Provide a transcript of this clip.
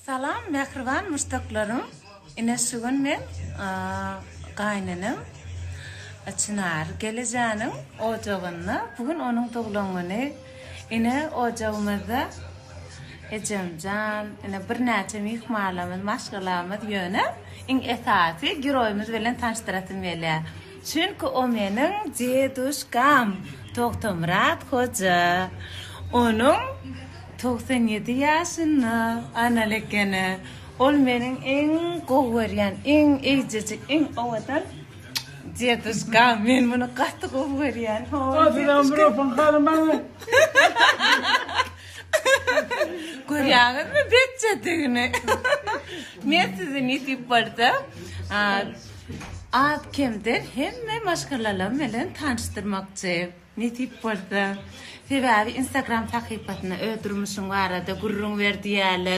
Salam, mehriban müştaklarım. Ine sugun men kaynanım. Çınar geleceğinin ocağına. Bugün onun doğulağını. Ine ocağımızda Ecemcan, ine bir neçe mihmalamız, maşgalamız yönü. İn esası giroyumuz bilen tanıştıratım veli. Çünkü o menin ceduşkam. Tohtamrat Hoca. Onun 97 yaşında analıkene. Ol menin en kovuryan, en ececik, en ovatan ceduşkam. Men bunu kahtı kovuryan. Aslan bro pankalım bana. Görüyorsunuz mu betçediğini? Ben sizi nitip vardı. Ad kimdir? Hem de maşgalalarım bilen tanıştırmakçı. Nitip vardı. Sebebi Instagram takipatına öldürmüşüm var arada gururun verdiği yerler.